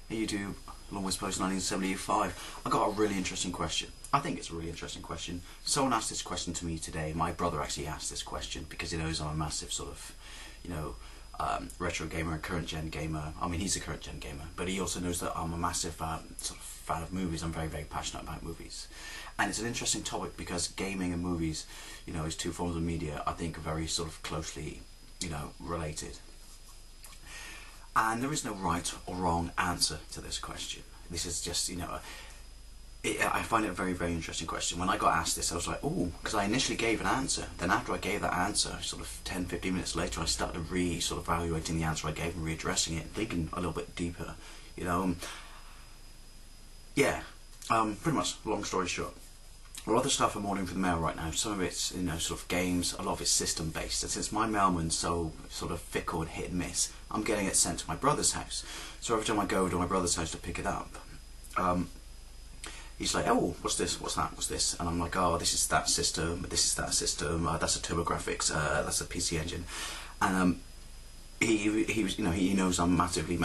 Hey YouTube, Longwest Post 1975. I got a really interesting question. I think it's a really interesting question. Someone asked this question to me today. My brother actually asked this question because he knows I'm a massive sort of, retro gamer, and current gen gamer. I mean, he's a current gen gamer, but he also knows that I'm a massive sort of fan of movies. I'm very, very passionate about movies. And it's an interesting topic because gaming and movies, is two forms of media I think are very sort of closely, related. And there is no right or wrong answer to this question. This is just, I find it a very, very interesting question. When I got asked this, I was like, oh, because I initially gave an answer. Then after I gave that answer, sort of 10, 15 minutes later, I started sort of evaluating the answer I gave and readdressing it, thinking a little bit deeper, Yeah, pretty much, long story short. A lot of the stuff I'm ordering for the mail right now, some of it's, sort of games, a lot of it's system based. And since my mailman's so sort of fickle and hit and miss, I'm getting it sent to my brother's house. So every time I go to my brother's house to pick it up, he's like, oh, what's this, what's that, what's this? And I'm like, oh, this is that system, this is that system, that's a TurboGrafx, that's a PC Engine. And he was, he knows I'm massively,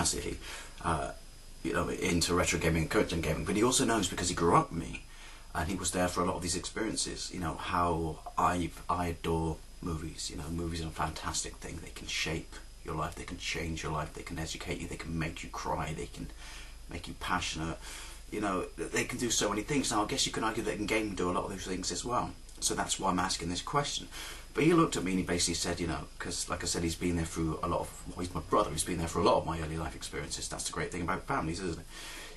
into retro gaming and current gen gaming, but he also knows because he grew up with me, and he was there for a lot of these experiences, how I adore movies. Movies are a fantastic thing. They can shape your life, they can change your life, they can educate you, they can make you cry, they can make you passionate, they can do so many things. Now I guess you can argue that in gaming do a lot of those things as well. So that's why I'm asking this question. But he looked at me and he basically said, because like I said, he's been there through a lot of, well, he's my brother, he's been there for a lot of my early life experiences. That's the great thing about families, isn't it?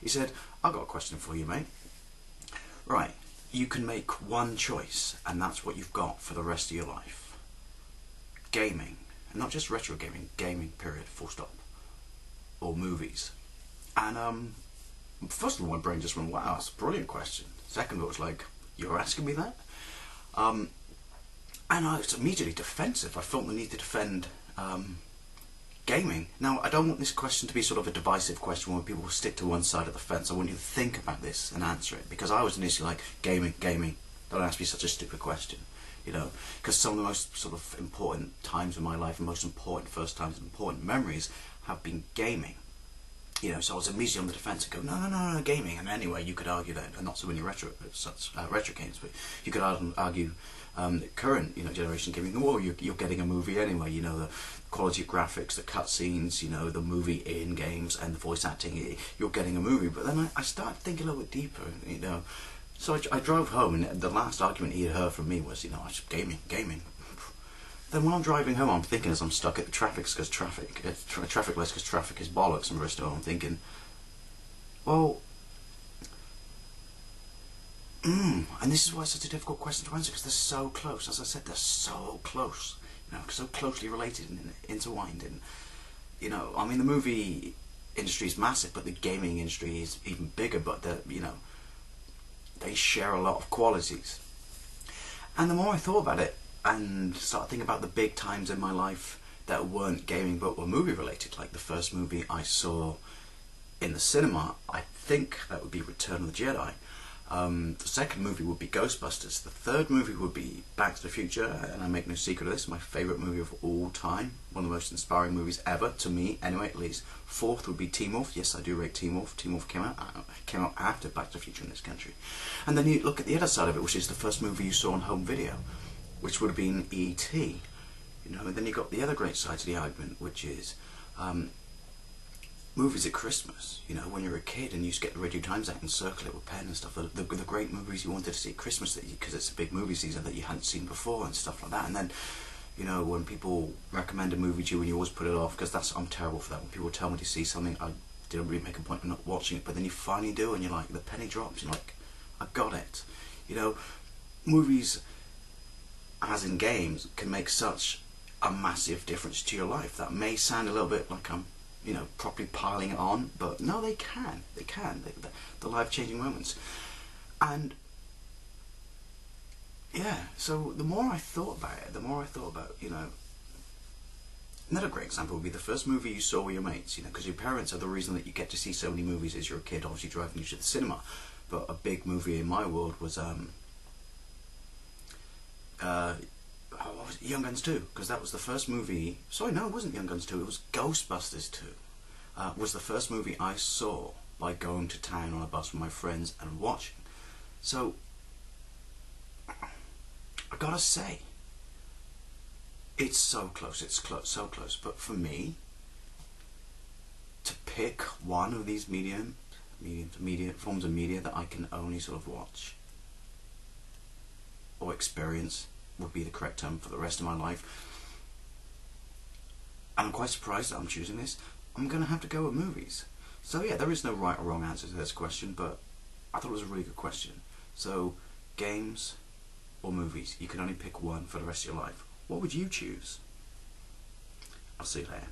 He said, I've got a question for you, mate. Right, you can make one choice, and that's what you've got for the rest of your life. Gaming, and not just retro gaming, gaming, period, full stop. Or movies. And, first of all, my brain just went, wow, that's a brilliant question. Second, it was like, you're asking me that? And I was immediately defensive. I felt the need to defend, gaming. Now, I don't want this question to be sort of a divisive question where people will stick to one side of the fence. I want you to think about this and answer it, because I was initially like, gaming, don't ask me such a stupid question, because some of the most sort of important times in my life, and most important first times and important memories have been gaming. So I was immediately on the defence and go, no, gaming. And anyway, you could argue that, and not so many retro games, but you could argue current, generation gaming. Well, you're getting a movie anyway. The quality of graphics, the cutscenes, the movie in games, and the voice acting. You're getting a movie. But then I started thinking a little bit deeper, So I drove home, and the last argument he had heard from me was, I was gaming. Then when I'm driving home, I'm thinking as I'm stuck at the traffic lights because traffic is bollocks in Bristol, I'm thinking, well, and this is why it's such a difficult question to answer, because they're so close. As I said, they're so close, so closely related and intertwined. And I mean, the movie industry is massive, but the gaming industry is even bigger. But they share a lot of qualities. And the more I thought about it, and started thinking about the big times in my life that weren't gaming but were movie related, like the first movie I saw in the cinema, I think that would be Return of the Jedi. The second movie would be Ghostbusters. The third movie would be Back to the Future, and I make no secret of this, my favourite movie of all time, one of the most inspiring movies ever, to me anyway, at least. Fourth would be Teen Wolf. Yes, I do rate Teen Wolf. Teen Wolf came out after Back to the Future in this country. And then you look at the other side of it, which is the first movie you saw on home video, which would have been E.T. And then you've got the other great side to the argument, which is movies at Christmas. When you're a kid and you used to get the Radio Times out and circle it with pen and stuff, the great movies you wanted to see at Christmas, because it's a big movie season that you hadn't seen before and stuff like that. And then, when people recommend a movie to you and you always put it off, because I'm terrible for that. When people tell me to see something, I didn't really make a point of not watching it, but then you finally do, and you're like, the penny drops, you're like, I got it. Movies, as in games, can make such a massive difference to your life. That may sound a little bit like I'm, properly piling it on, but no, they can. The life-changing moments. And yeah, so the more I thought about it, another great example would be the first movie you saw with your mates, because your parents are the reason that you get to see so many movies as you're a kid, obviously driving you to the cinema. But a big movie in my world was Young Guns 2, because that was the first movie. Sorry, no, it wasn't Young Guns 2, it was Ghostbusters 2. was the first movie I saw by going to town on a bus with my friends and watching. So, I gotta say, it's so close, so close. But for me, to pick one of these forms of media that I can only sort of watch or experience would be the correct term for the rest of my life. And I'm quite surprised that I'm choosing this. I'm going to have to go with movies. So yeah, there is no right or wrong answer to this question, but I thought it was a really good question. So, games or movies? You can only pick one for the rest of your life. What would you choose? I'll see you later.